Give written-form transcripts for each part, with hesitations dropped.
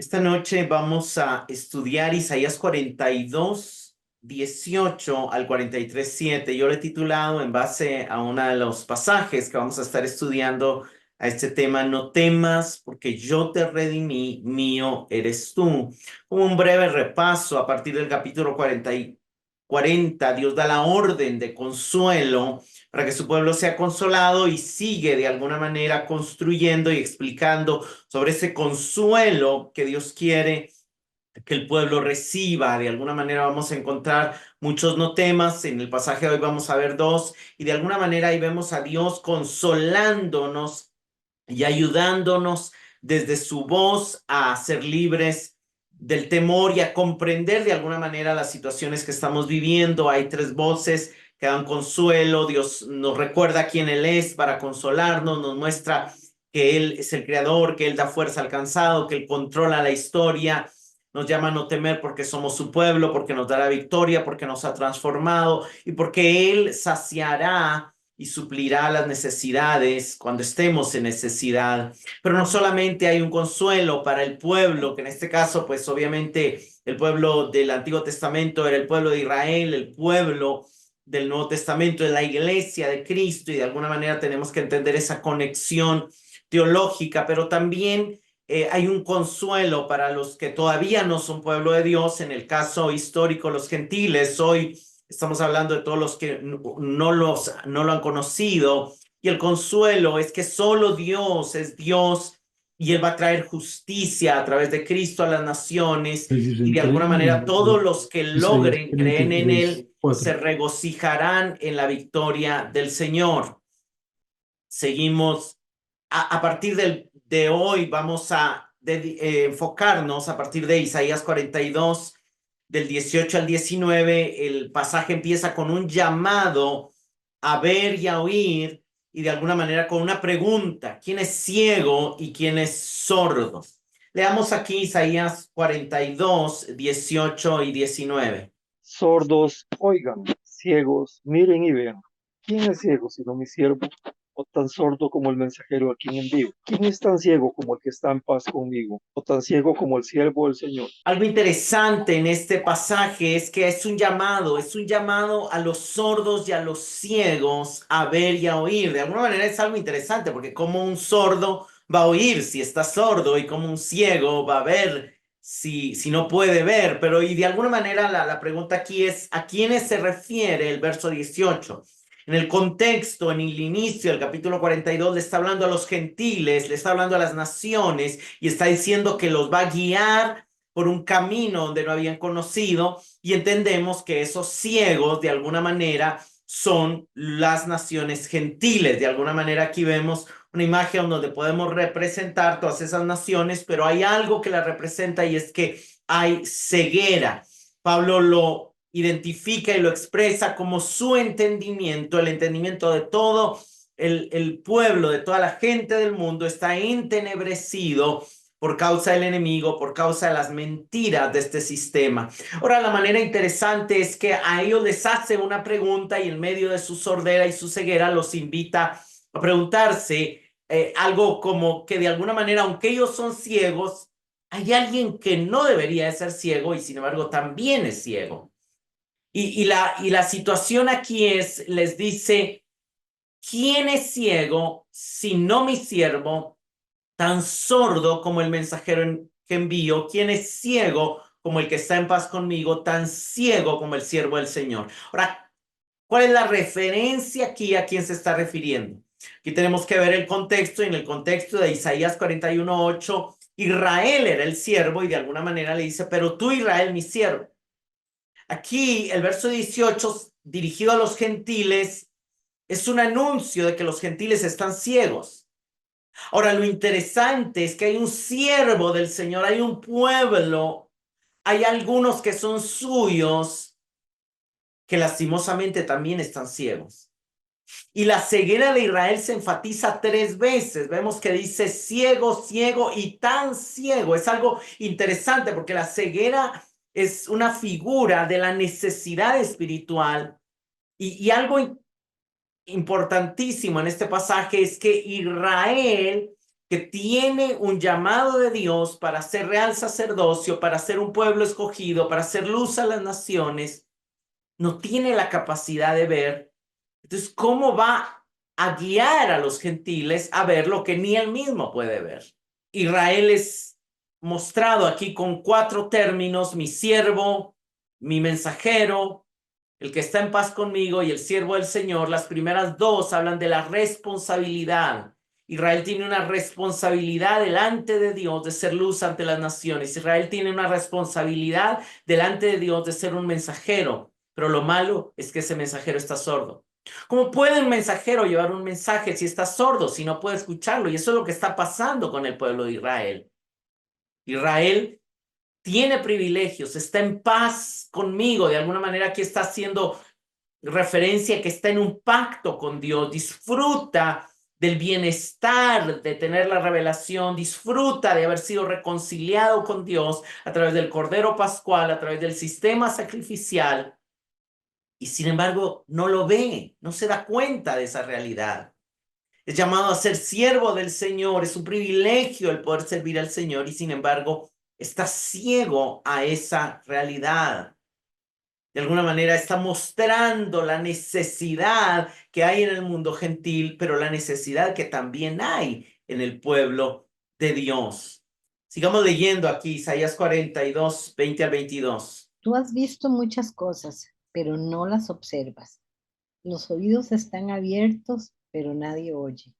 Esta noche vamos a estudiar Isaías 42, 18 al 43, 7. Yo le he titulado en base a uno de los pasajes que vamos a estar estudiando a este tema: no temas, porque yo te redimí, mío eres tú. Como un breve repaso, a partir del capítulo 40, Dios da la orden de consuelo para que su pueblo sea consolado, y sigue de alguna manera construyendo y explicando sobre ese consuelo que Dios quiere que el pueblo reciba. De alguna manera vamos a encontrar muchos no temas. En el pasaje de hoy vamos a ver dos, y de alguna manera ahí vemos a Dios consolándonos y ayudándonos desde su voz a ser libres del temor y a comprender de alguna manera las situaciones que estamos viviendo. Hay tres voces que dan consuelo. Dios nos recuerda quién Él es para consolarnos, nos muestra que Él es el creador, que Él da fuerza al cansado, que Él controla la historia. Nos llama a no temer porque somos su pueblo, porque nos da la victoria, porque nos ha transformado y porque Él saciará y suplirá las necesidades cuando estemos en necesidad. Pero no solamente hay un consuelo para el pueblo, que en este caso, pues obviamente el pueblo del Antiguo Testamento era el pueblo de Israel. El pueblo del Nuevo Testamento es la iglesia de Cristo, y de alguna manera tenemos que entender esa conexión teológica. Pero también hay un consuelo para los que todavía no son pueblo de Dios. En el caso histórico, los gentiles. Hoy estamos hablando de todos los que no lo han conocido, y el consuelo es que solo Dios es Dios, y Él va a traer justicia a través de Cristo a las naciones, y de alguna manera todos los que Isaías logren creer en 43, Él 4. se regocijarán en la victoria del Señor. Seguimos a partir de hoy. Vamos a enfocarnos a partir de Isaías 42, del 18 al 19. El pasaje empieza con un llamado a ver y a oír, y de alguna manera con una pregunta: ¿quién es ciego y quién es sordo? Leamos aquí Isaías 42, 18 y 19. Sordos, oigan; ciegos, miren y vean. ¿Quién es ciego sino mi siervo? ¿O tan sordo como el mensajero a quien envío? ¿Quién es tan ciego como el que está en paz conmigo? ¿O tan ciego como el siervo del Señor? Algo interesante en este pasaje es que es un llamado a los sordos y a los ciegos a ver y a oír. De alguna manera es algo interesante, porque como un sordo va a oír si está sordo, y como un ciego va a ver si no puede ver. Pero y de alguna manera la pregunta aquí es: ¿a quiénes se refiere el verso 18? En el contexto, en el inicio del capítulo 42, le está hablando a los gentiles, le está hablando a las naciones, y está diciendo que los va a guiar por un camino donde no habían conocido, y entendemos que esos ciegos de alguna manera son las naciones gentiles. De alguna manera aquí vemos una imagen donde podemos representar todas esas naciones, pero hay algo que las representa, y es que hay ceguera. Pablo lo identifica y lo expresa como su entendimiento. El entendimiento de todo el pueblo, de toda la gente del mundo, está entenebrecido por causa del enemigo, por causa de las mentiras de este sistema. Ahora, la manera interesante es que a ellos les hace una pregunta, y en medio de su sordera y su ceguera los invita a preguntarse algo como que de alguna manera, aunque ellos son ciegos, hay alguien que no debería de ser ciego y sin embargo también es ciego. Y la situación aquí es: les dice, ¿quién es ciego sino mi siervo, tan sordo como el mensajero que envío? ¿Quién es ciego como el que está en paz conmigo, tan ciego como el siervo del Señor? Ahora, ¿cuál es la referencia aquí? ¿A quién se está refiriendo? Aquí tenemos que ver el contexto, y en el contexto de Isaías 41, 8, Israel era el siervo, y de alguna manera le dice: pero tú, Israel, mi siervo. Aquí el verso 18, dirigido a los gentiles, es un anuncio de que los gentiles están ciegos. Ahora, lo interesante es que hay un siervo del Señor, hay un pueblo, hay algunos que son suyos que lastimosamente también están ciegos. Y la ceguera de Israel se enfatiza tres veces. Vemos que dice ciego, ciego y tan ciego. Es algo interesante porque la ceguera es una figura de la necesidad espiritual. Y algo importantísimo en este pasaje es que Israel que tiene un llamado de Dios para ser real sacerdocio, para ser un pueblo escogido, para ser luz a las naciones, no tiene la capacidad de ver. Entonces, ¿cómo va a guiar a los gentiles a ver lo que ni él mismo puede ver? Israel es mostrado aquí con 4 términos: mi siervo, mi mensajero, el que está en paz conmigo y el siervo del Señor. Las primeras 2 hablan de la responsabilidad. Israel tiene una responsabilidad delante de Dios de ser luz ante las naciones. Israel tiene una responsabilidad delante de Dios de ser un mensajero, pero lo malo es que ese mensajero está sordo. ¿Cómo puede un mensajero llevar un mensaje si está sordo, si no puede escucharlo? Y eso es lo que está pasando con el pueblo de Israel. Israel tiene privilegios, está en paz conmigo. De alguna manera aquí está haciendo referencia a que está en un pacto con Dios, disfruta del bienestar de tener la revelación, disfruta de haber sido reconciliado con Dios a través del Cordero Pascual, a través del sistema sacrificial, y sin embargo no lo ve, no se da cuenta de esa realidad. Es llamado a ser siervo del Señor, es un privilegio el poder servir al Señor, y sin embargo está ciego a esa realidad. De alguna manera está mostrando la necesidad que hay en el mundo gentil, pero la necesidad que también hay en el pueblo de Dios. Sigamos leyendo aquí Isaías 42, 20 al 22. Tú has visto muchas cosas, pero no las observas. Los oídos están abiertos, pero nadie oye.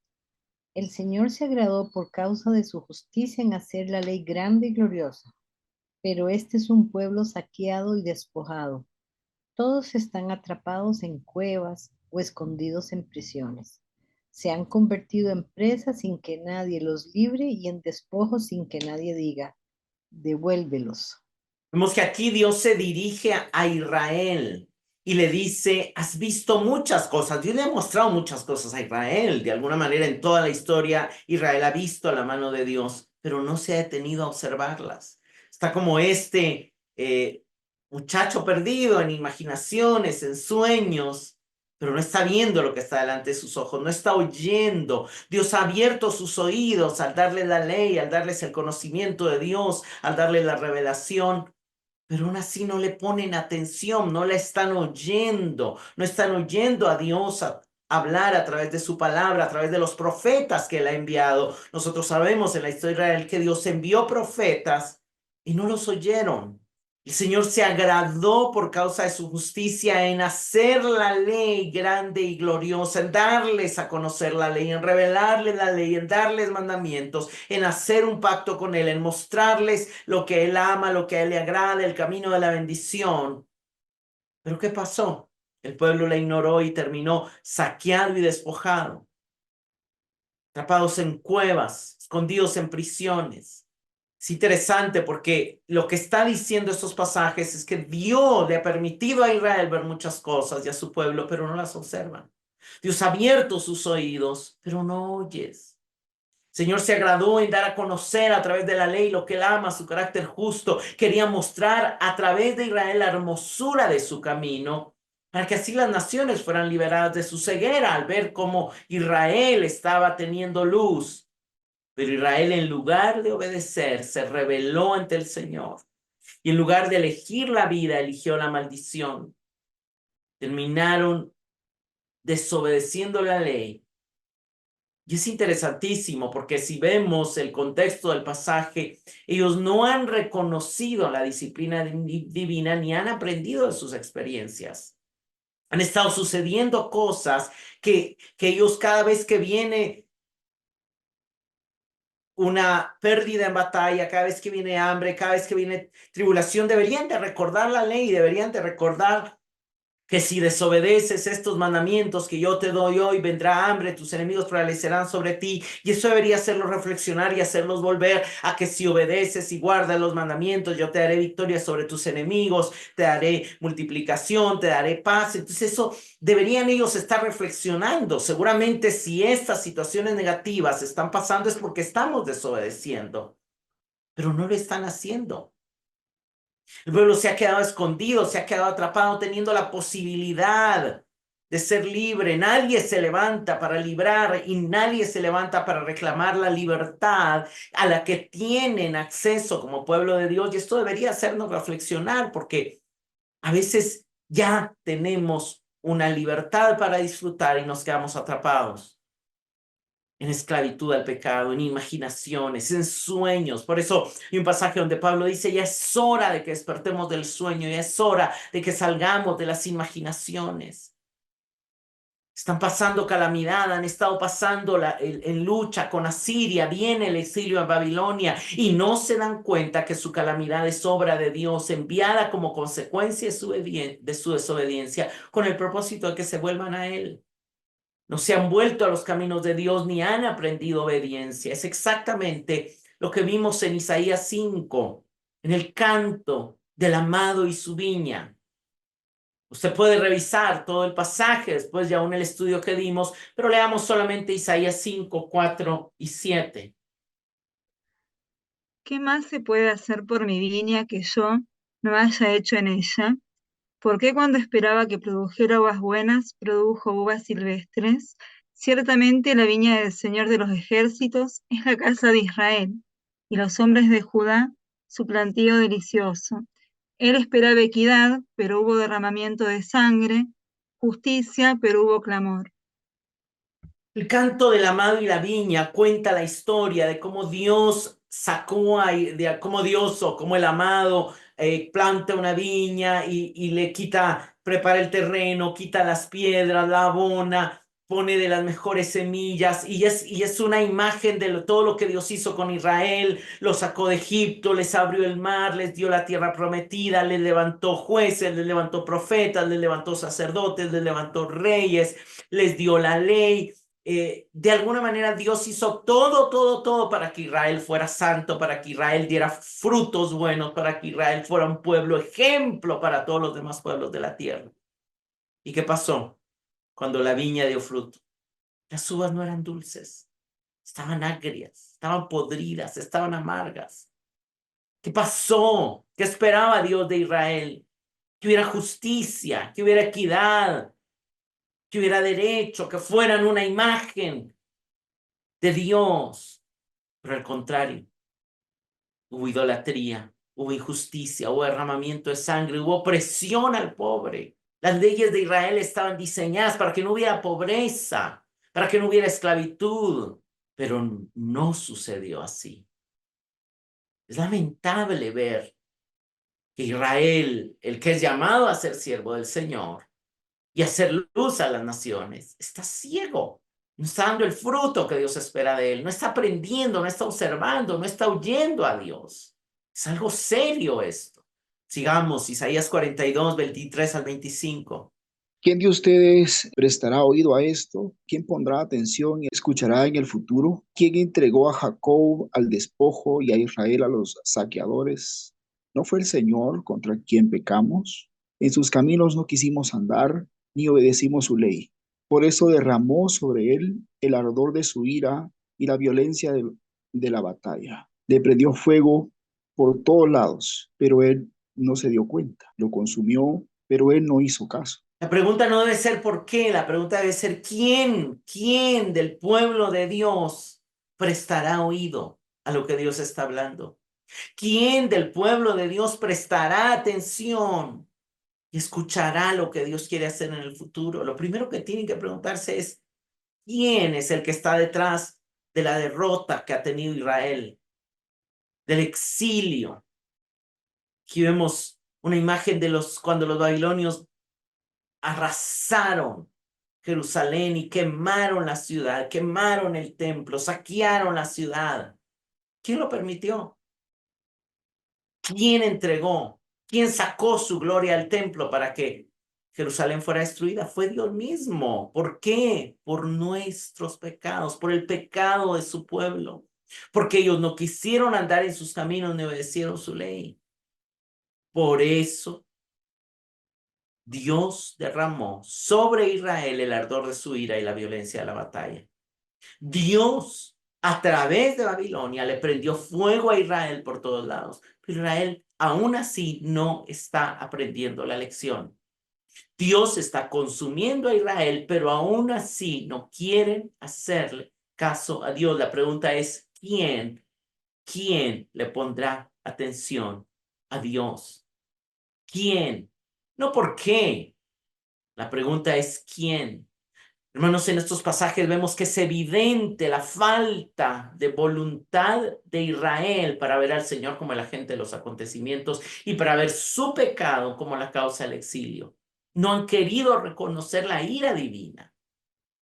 El Señor se agradó por causa de su justicia en hacer la ley grande y gloriosa, pero este es un pueblo saqueado y despojado. Todos están atrapados en cuevas o escondidos en prisiones. Se han convertido en presas sin que nadie los libre y en despojos sin que nadie diga, devuélvelos. Vemos que aquí Dios se dirige a Israel y le dice: has visto muchas cosas. Dios le ha mostrado muchas cosas a Israel. De alguna manera en toda la historia Israel ha visto la mano de Dios, pero no se ha detenido a observarlas. Está como este muchacho perdido en imaginaciones, en sueños, pero no está viendo lo que está delante de sus ojos, no está oyendo. Dios ha abierto sus oídos al darles la ley, al darles el conocimiento de Dios, al darles la revelación, pero aún así no le ponen atención, no la están oyendo, no están oyendo a Dios hablar a través de su palabra, a través de los profetas que él ha enviado. Nosotros sabemos en la historia de Israel que Dios envió profetas y no los oyeron. El Señor se agradó por causa de su justicia en hacer la ley grande y gloriosa, en darles a conocer la ley, en revelarles la ley, en darles mandamientos, en hacer un pacto con Él, en mostrarles lo que Él ama, lo que a Él le agrada, el camino de la bendición. Pero ¿qué pasó? El pueblo la ignoró y terminó saqueado y despojado, atrapados en cuevas, escondidos en prisiones. Es interesante porque lo que está diciendo estos pasajes es que Dios le ha permitido a Israel ver muchas cosas y a su pueblo, pero no las observan. Dios ha abierto sus oídos, pero no oyes. El Señor se agradó en dar a conocer a través de la ley lo que Él ama, su carácter justo. Quería mostrar a través de Israel la hermosura de su camino, para que así las naciones fueran liberadas de su ceguera al ver cómo Israel estaba teniendo luz. Pero Israel, en lugar de obedecer, se rebeló ante el Señor. Y en lugar de elegir la vida, eligió la maldición. Terminaron desobedeciendo la ley. Y es interesantísimo porque si vemos el contexto del pasaje, ellos no han reconocido la disciplina divina ni han aprendido de sus experiencias. Han estado sucediendo cosas que ellos, cada vez que viene una pérdida en batalla, cada vez que viene hambre, cada vez que viene tribulación, deberían de recordar la ley, deberían de recordar que si desobedeces estos mandamientos que yo te doy hoy, vendrá hambre, tus enemigos prevalecerán sobre ti. Y eso debería hacerlos reflexionar y hacerlos volver a que si obedeces y guardas los mandamientos, yo te daré victoria sobre tus enemigos, te daré multiplicación, te daré paz. Entonces eso deberían ellos estar reflexionando. Seguramente si estas situaciones negativas están pasando es porque estamos desobedeciendo, pero no lo están haciendo. El pueblo se ha quedado escondido, se ha quedado atrapado, teniendo la posibilidad de ser libre. Nadie se levanta para librar y nadie se levanta para reclamar la libertad a la que tienen acceso como pueblo de Dios. Y esto debería hacernos reflexionar, porque a veces ya tenemos una libertad para disfrutar y nos quedamos atrapados en esclavitud al pecado, en imaginaciones, en sueños. Por eso hay un pasaje donde Pablo dice, ya es hora de que despertemos del sueño, ya es hora de que salgamos de las imaginaciones. Están pasando calamidad, han estado pasando en lucha con Asiria, viene el exilio a Babilonia y no se dan cuenta que su calamidad es obra de Dios, enviada como consecuencia de su desobediencia, con el propósito de que se vuelvan a Él. No se han vuelto a los caminos de Dios ni han aprendido obediencia. Es exactamente lo que vimos en Isaías 5, en el canto del amado y su viña. Usted puede revisar todo el pasaje después de aún el estudio que dimos, pero leamos solamente Isaías 5, 4 y 7. ¿Qué más se puede hacer por mi viña que yo no haya hecho en ella? ¿Por qué cuando esperaba que produjera uvas buenas, produjo uvas silvestres? Ciertamente la viña del Señor de los ejércitos es la casa de Israel, y los hombres de Judá su plantío delicioso. Él esperaba equidad, pero hubo derramamiento de sangre, justicia, pero hubo clamor. El canto del amado y la viña cuenta la historia de cómo Dios cómo Dios o cómo el amado planta una viña y le prepara el terreno, quita las piedras, la abona, pone de las mejores semillas y es una imagen de todo lo que Dios hizo con Israel. Los sacó de Egipto, les abrió el mar, les dio la tierra prometida, les levantó jueces, les levantó profetas, les levantó sacerdotes, les levantó reyes, les dio la ley. De alguna manera Dios hizo todo para que Israel fuera santo, para que Israel diera frutos buenos, para que Israel fuera un pueblo ejemplo para todos los demás pueblos de la tierra. ¿Y qué pasó cuando la viña dio fruto? Las uvas no eran dulces, estaban agrias, estaban podridas, estaban amargas. ¿Qué pasó? ¿Qué esperaba Dios de Israel? Que hubiera justicia, que hubiera equidad, que hubiera derecho, que fueran una imagen de Dios. Pero al contrario, hubo idolatría, hubo injusticia, hubo derramamiento de sangre, hubo opresión al pobre. Las leyes de Israel estaban diseñadas para que no hubiera pobreza, para que no hubiera esclavitud, pero no sucedió así. Es lamentable ver que Israel, el que es llamado a ser siervo del Señor y hacer luz a las naciones, está ciego. No está dando el fruto que Dios espera de él. No está aprendiendo, no está observando, no está oyendo a Dios. Es algo serio esto. Sigamos, Isaías 42, 23 al 25. ¿Quién de ustedes prestará oído a esto? ¿Quién pondrá atención y escuchará en el futuro? ¿Quién entregó a Jacob al despojo y a Israel a los saqueadores? ¿No fue el Señor contra quien pecamos? En sus caminos no quisimos andar, ni obedecimos su ley. Por eso derramó sobre él el ardor de su ira y la violencia de la batalla. Le prendió fuego por todos lados, pero él no se dio cuenta. Lo consumió, pero él no hizo caso. La pregunta no debe ser por qué, la pregunta debe ser quién del pueblo de Dios prestará oído a lo que Dios está hablando. ¿Quién del pueblo de Dios prestará atención y escuchará lo que Dios quiere hacer en el futuro? Lo primero que tienen que preguntarse es, ¿quién es el que está detrás de la derrota que ha tenido Israel, del exilio? Aquí vemos una imagen de cuando los babilonios arrasaron Jerusalén y quemaron la ciudad, quemaron el templo, saquearon la ciudad. ¿Quién lo permitió? ¿Quién entregó? ¿Quién sacó su gloria al templo para que Jerusalén fuera destruida? Fue Dios mismo. ¿Por qué? Por nuestros pecados, por el pecado de su pueblo, porque ellos no quisieron andar en sus caminos ni obedecieron su ley. Por eso Dios derramó sobre Israel el ardor de su ira y la violencia de la batalla. Dios, a través de Babilonia, le prendió fuego a Israel por todos lados. Pero Israel aún así no está aprendiendo la lección. Dios está consumiendo a Israel, pero aún así no quieren hacerle caso a Dios. La pregunta es, ¿quién le pondrá atención a Dios? ¿Quién? No por qué. La pregunta es, ¿quién? Hermanos, en estos pasajes vemos que es evidente la falta de voluntad de Israel para ver al Señor como el agente de los acontecimientos y para ver su pecado como la causa del exilio. No han querido reconocer la ira divina.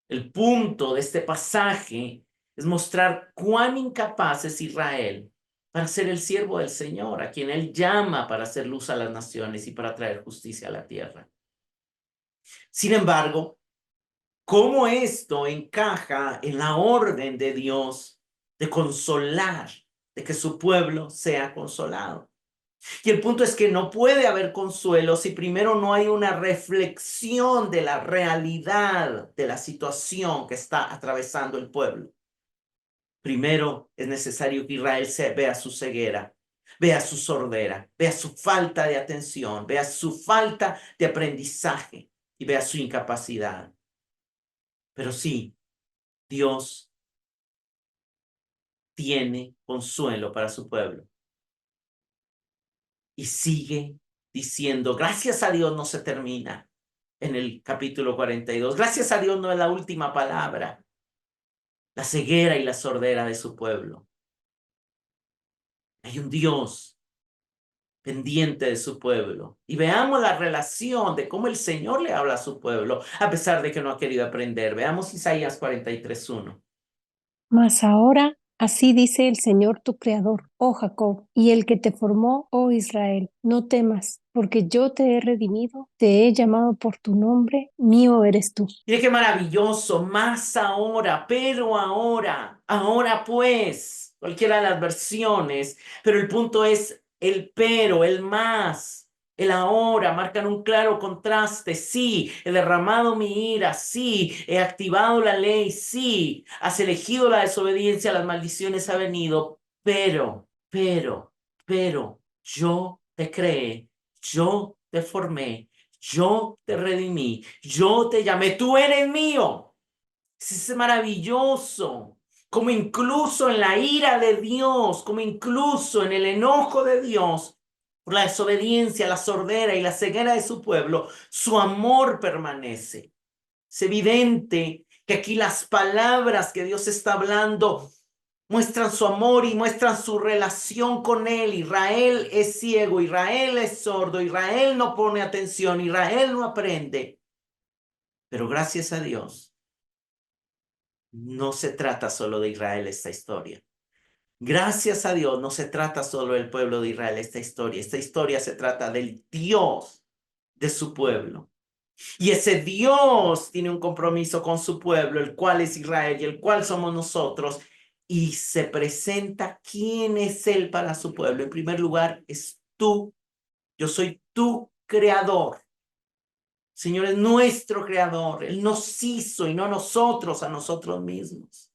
El punto de este pasaje es mostrar cuán incapaz es Israel para ser el siervo del Señor, a quien Él llama para hacer luz a las naciones y para traer justicia a la tierra. Sin embargo, ¿cómo esto encaja en la orden de Dios de consolar, de que su pueblo sea consolado? Y el punto es que no puede haber consuelo si primero no hay una reflexión de la realidad de la situación que está atravesando el pueblo. Primero es necesario que Israel vea su ceguera, vea su sordera, vea su falta de atención, vea su falta de aprendizaje y vea su incapacidad. Pero sí, Dios tiene consuelo para su pueblo. Y sigue diciendo, gracias a Dios no se termina en el capítulo 42. Gracias a Dios no es la última palabra. La ceguera y la sordera de su pueblo. Hay un Dios pendiente de su pueblo. Y veamos la relación de cómo el Señor le habla a su pueblo, a pesar de que no ha querido aprender. Veamos Isaías 43:1. Mas ahora, así dice el Señor tu Creador, oh Jacob, y el que te formó, oh Israel, no temas, porque yo te he redimido, te he llamado por tu nombre, mío eres tú. Mire qué maravilloso, más ahora, pero ahora pues, cualquiera de las versiones, pero el punto es el pero, el más. El ahora marcan un claro contraste. Sí, he derramado mi ira. Sí, he activado la ley. Sí, has elegido la desobediencia. Las maldiciones han venido. Pero, yo te creé. Yo te formé. Yo te redimí. Yo te llamé. Tú eres mío. Es maravilloso. Como incluso en la ira de Dios, como incluso en el enojo de Dios, por la desobediencia, la sordera y la ceguera de su pueblo, su amor permanece. Es evidente que aquí las palabras que Dios está hablando muestran su amor y muestran su relación con Él. Israel es ciego, Israel es sordo, Israel no pone atención, Israel no aprende. Pero gracias a Dios, no se trata solo de Israel esta historia. Gracias a Dios no se trata solo del pueblo de Israel esta historia. Esta historia se trata del Dios de su pueblo. Y ese Dios tiene un compromiso con su pueblo, el cual es Israel y el cual somos nosotros. Y se presenta quién es Él para su pueblo. En primer lugar, es tú. Yo soy tu creador. Señor es nuestro creador. Él nos hizo y no nosotros a nosotros mismos.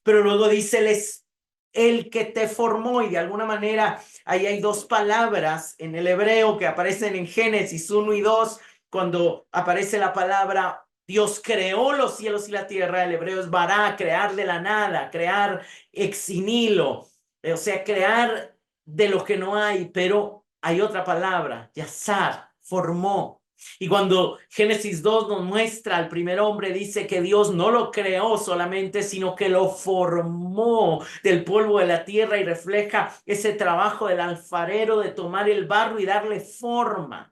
Pero luego dice, Él es el que te formó, y de alguna manera ahí hay dos palabras en el hebreo que aparecen en Génesis 1 y 2, cuando aparece la palabra Dios creó los cielos y la tierra. El hebreo es bará, crear de la nada, crear ex nihilo, o sea, crear de lo que no hay. Pero hay otra palabra, yazar, formó. Y cuando Génesis 2 nos muestra al primer hombre, dice que Dios no lo creó solamente, sino que lo formó del polvo de la tierra, y refleja ese trabajo del alfarero de tomar el barro y darle forma.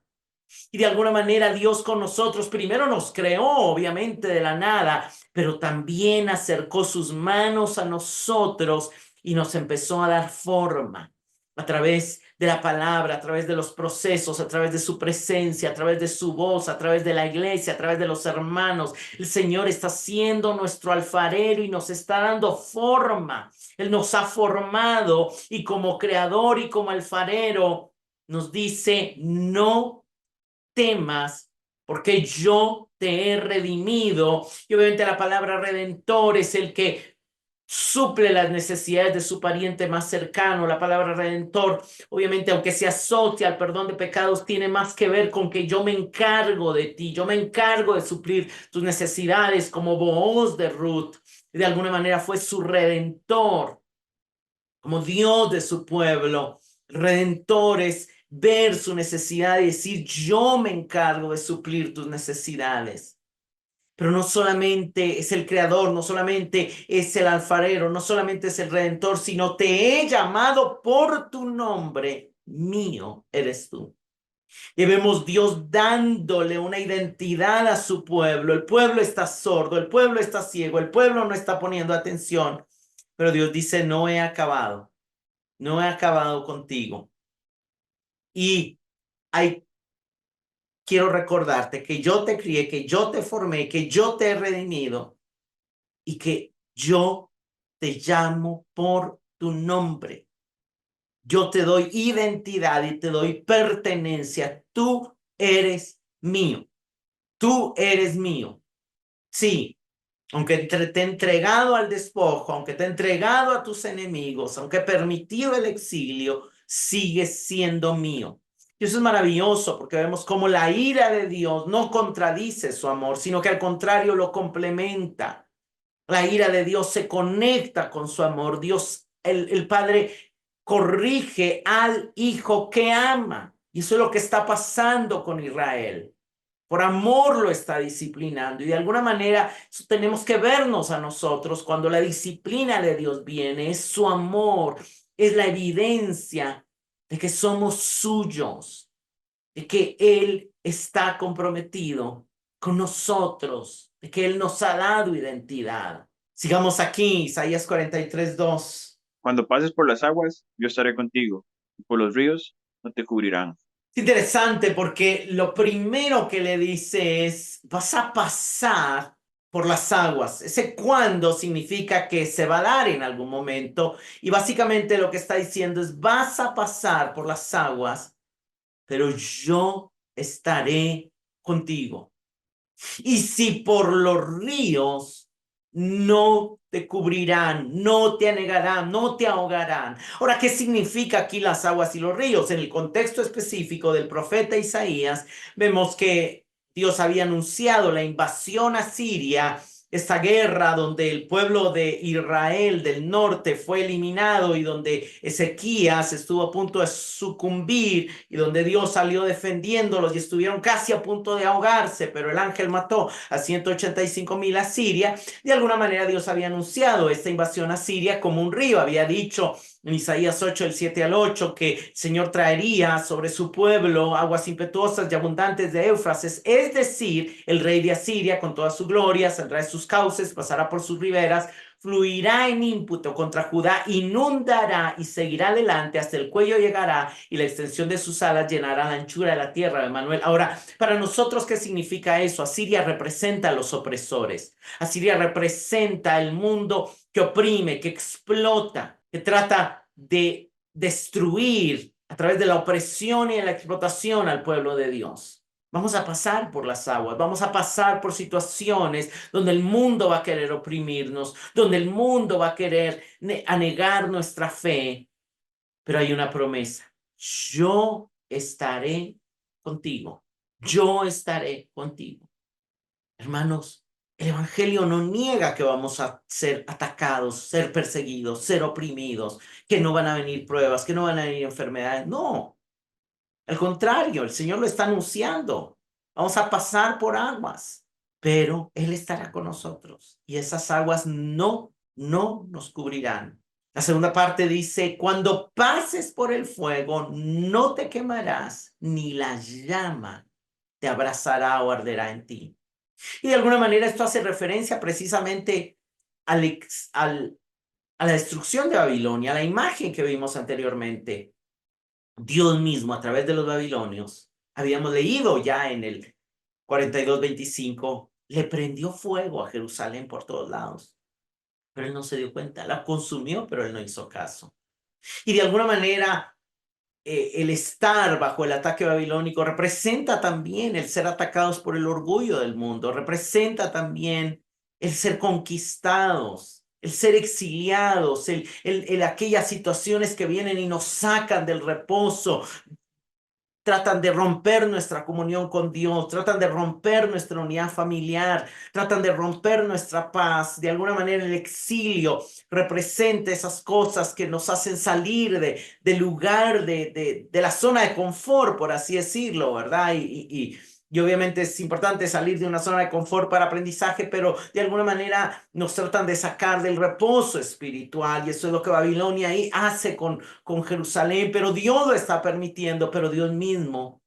Y de alguna manera Dios con nosotros primero nos creó, obviamente, de la nada, pero también acercó sus manos a nosotros y nos empezó a dar forma a través de la palabra, a través de los procesos, a través de su presencia, a través de su voz, a través de la iglesia, a través de los hermanos. El Señor está siendo nuestro alfarero y nos está dando forma. Él nos ha formado, y como creador y como alfarero nos dice, no temas, porque yo te he redimido. Y obviamente la palabra redentor es el que suple las necesidades de su pariente más cercano. La palabra redentor, obviamente, aunque se asocia al perdón de pecados, tiene más que ver con que yo me encargo de ti, yo me encargo de suplir tus necesidades, como Booz de Ruth. De alguna manera fue su redentor, como Dios de su pueblo. Redentor es ver su necesidad y decir, yo me encargo de suplir tus necesidades. Pero no solamente es el creador, no solamente es el alfarero, no solamente es el redentor, sino te he llamado por tu nombre, mío eres tú. Y vemos Dios dándole una identidad a su pueblo. El pueblo está sordo, el pueblo está ciego, el pueblo no está poniendo atención. Pero Dios dice, no he acabado contigo. Y quiero recordarte que yo te crié, que yo te formé, que yo te he redimido y que yo te llamo por tu nombre. Yo te doy identidad y te doy pertenencia. Tú eres mío. Tú eres mío. Sí, aunque te he entregado al despojo, aunque te he entregado a tus enemigos, aunque he permitido el exilio, sigues siendo mío. Y eso es maravilloso porque vemos cómo la ira de Dios no contradice su amor, sino que al contrario lo complementa. La ira de Dios se conecta con su amor. Dios, el Padre, corrige al Hijo que ama. Y eso es lo que está pasando con Israel. Por amor lo está disciplinando. Y de alguna manera tenemos que vernos a nosotros cuando la disciplina de Dios viene. Es su amor, es la evidencia de que somos suyos, de que Él está comprometido con nosotros, de que Él nos ha dado identidad. Sigamos aquí, Isaías 43:2. Cuando pases por las aguas, yo estaré contigo, y por los ríos no te cubrirán. Es interesante porque lo primero que le dice es, vas a pasar por las aguas. Ese cuándo significa que se va a dar en algún momento. Y básicamente lo que está diciendo es, vas a pasar por las aguas, pero yo estaré contigo. Y si por los ríos, no te cubrirán, no te anegarán, no te ahogarán. Ahora, ¿qué significa aquí las aguas y los ríos? En el contexto específico del profeta Isaías, vemos que Dios había anunciado la invasión a Siria, esta guerra donde el pueblo de Israel del norte fue eliminado y donde Ezequías estuvo a punto de sucumbir y donde Dios salió defendiéndolos y estuvieron casi a punto de ahogarse, pero el ángel mató a 185,000 a Siria. De alguna manera Dios había anunciado esta invasión a Siria como un río. Había dicho en Isaías 8, del 7 al 8, que el Señor traería sobre su pueblo aguas impetuosas y abundantes de Éufrates, es decir, el rey de Asiria con toda su gloria saldrá de sus cauces, pasará por sus riberas, fluirá en ímpetu contra Judá, inundará y seguirá adelante hasta el cuello llegará y la extensión de sus alas llenará la anchura de la tierra de Manuel. Ahora, para nosotros, ¿qué significa eso? Asiria representa a los opresores. Asiria representa el mundo que oprime, que explota, que trata de destruir a través de la opresión y de la explotación al pueblo de Dios. Vamos a pasar por las aguas, vamos a pasar por situaciones donde el mundo va a querer oprimirnos, donde el mundo va a querer anegar nuestra fe, pero hay una promesa. Yo estaré contigo, yo estaré contigo. Hermanos, el Evangelio no niega que vamos a ser atacados, ser perseguidos, ser oprimidos, que no van a venir pruebas, que no van a venir enfermedades. No. Al contrario, el Señor lo está anunciando. Vamos a pasar por aguas, pero Él estará con nosotros y esas aguas no nos cubrirán. La segunda parte dice, cuando pases por el fuego, no te quemarás, ni la llama te abrazará o arderá en ti. Y de alguna manera esto hace referencia precisamente a la destrucción de Babilonia, a la imagen que vimos anteriormente. Dios mismo, a través de los babilonios, habíamos leído ya en el 42:25, le prendió fuego a Jerusalén por todos lados. Pero él no se dio cuenta, la consumió, pero él no hizo caso. Y de alguna manera, el estar bajo el ataque babilónico representa también el ser atacados por el orgullo del mundo, representa también el ser conquistados el ser exiliados, aquellas situaciones que vienen y nos sacan del reposo, tratan de romper nuestra comunión con Dios, tratan de romper nuestra unidad familiar, tratan de romper nuestra paz. De alguna manera el exilio representa esas cosas que nos hacen salir del lugar, de la zona de confort, por así decirlo, ¿verdad? Y obviamente es importante salir de una zona de confort para aprendizaje, pero de alguna manera nos tratan de sacar del reposo espiritual, y eso es lo que Babilonia ahí hace con Jerusalén, pero Dios lo está permitiendo, pero Dios mismo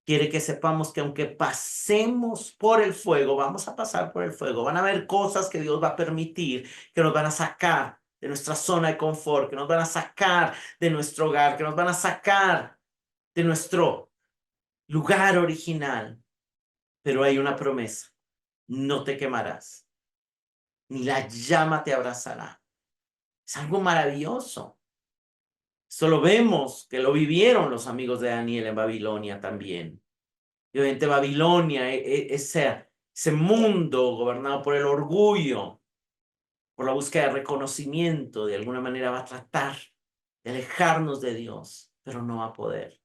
quiere que sepamos que aunque pasemos por el fuego, vamos a pasar por el fuego, van a haber cosas que Dios va a permitir, que nos van a sacar de nuestra zona de confort, que nos van a sacar de nuestro hogar, que nos van a sacar de nuestro lugar original. Pero hay una promesa: no te quemarás, ni la llama te abrazará. Es algo maravilloso. Esto lo vemos, que lo vivieron los amigos de Daniel en Babilonia también. Y obviamente Babilonia, ese mundo gobernado por el orgullo, por la búsqueda de reconocimiento, de alguna manera va a tratar de alejarnos de Dios, pero no va a poder.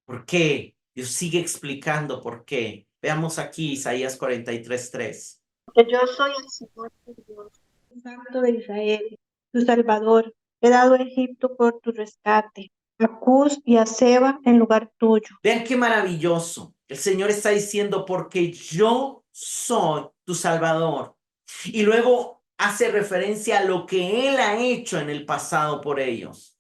¿Por qué? Dios sigue explicando por qué. Veamos aquí Isaías 43:3. Que yo soy el Señor tu Dios, el Santo de Israel, tu Salvador. He dado a Egipto por tu rescate, a Cus y a Seba en lugar tuyo. Vean qué maravilloso. El Señor está diciendo: porque yo soy tu Salvador. Y luego hace referencia a lo que Él ha hecho en el pasado por ellos.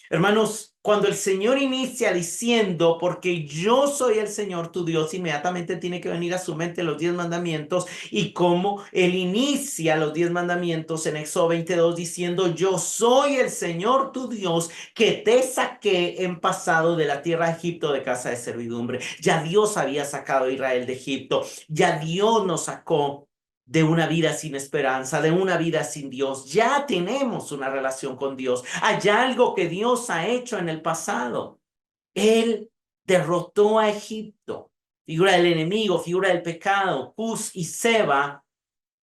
Hermanos, cuando el Señor inicia diciendo: porque yo soy el Señor tu Dios, inmediatamente tiene que venir a su mente los 10 mandamientos, y cómo Él inicia los 10 mandamientos en Éxodo 22 diciendo: yo soy el Señor tu Dios que te saqué en pasado de la tierra de Egipto, de casa de servidumbre. Ya Dios había sacado a Israel de Egipto, ya Dios nos sacó de una vida sin esperanza, de una vida sin Dios. Ya tenemos una relación con Dios. Hay algo que Dios ha hecho en el pasado. Él derrotó a Egipto, figura del enemigo, figura del pecado. Cus y Seba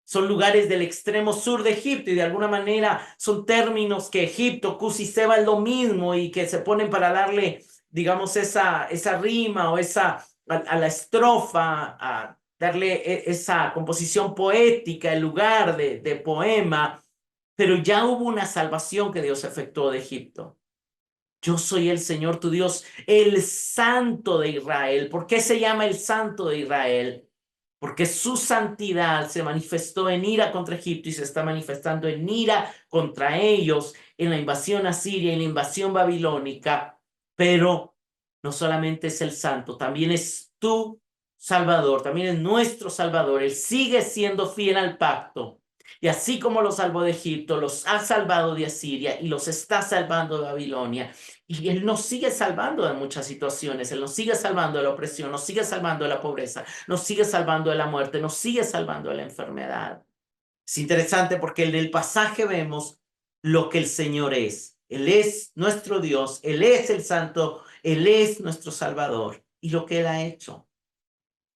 son lugares del extremo sur de Egipto, y de alguna manera son términos que Egipto, Cus y Seba es lo mismo, y que se ponen para darle, digamos, esa rima o a la estrofa, a darle esa composición poética en lugar de poema. Pero ya hubo una salvación que Dios efectuó de Egipto. Yo soy el Señor tu Dios, el Santo de Israel. ¿Por qué se llama el Santo de Israel? Porque su santidad se manifestó en ira contra Egipto y se está manifestando en ira contra ellos en la invasión asiria y la invasión babilónica. Pero no solamente es el Santo, también es tu Salvador, también es nuestro Salvador. Él sigue siendo fiel al pacto. Y así como los salvó de Egipto, los ha salvado de Asiria y los está salvando de Babilonia. Y Él nos sigue salvando de muchas situaciones. Él nos sigue salvando de la opresión, nos sigue salvando de la pobreza, nos sigue salvando de la muerte, nos sigue salvando de la enfermedad. Es interesante porque en el pasaje vemos lo que el Señor es. Él es nuestro Dios, Él es el Santo, Él es nuestro Salvador. Y lo que Él ha hecho,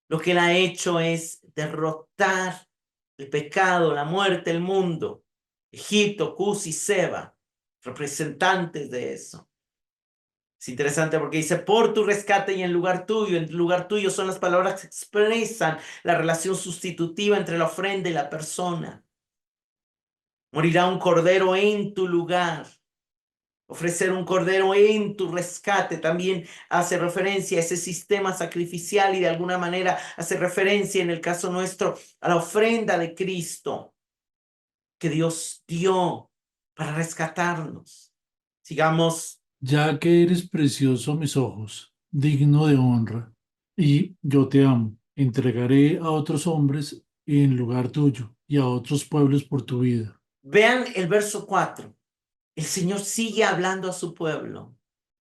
lo que Él ha hecho es derrotar el pecado, la muerte, el mundo. Egipto, Cus y Seba, representantes de eso. Es interesante porque dice: por tu rescate y en lugar tuyo. En lugar tuyo son las palabras que expresan la relación sustitutiva entre la ofrenda y la persona. Morirá un cordero en tu lugar. Ofrecer un cordero en tu rescate también hace referencia a ese sistema sacrificial, y de alguna manera hace referencia, en el caso nuestro, a la ofrenda de Cristo que Dios dio para rescatarnos. Sigamos. Ya que eres precioso a mis ojos, digno de honra, y yo te amo, entregaré a otros hombres en lugar tuyo y a otros pueblos por tu vida. Vean el verso 4. El Señor sigue hablando a su pueblo,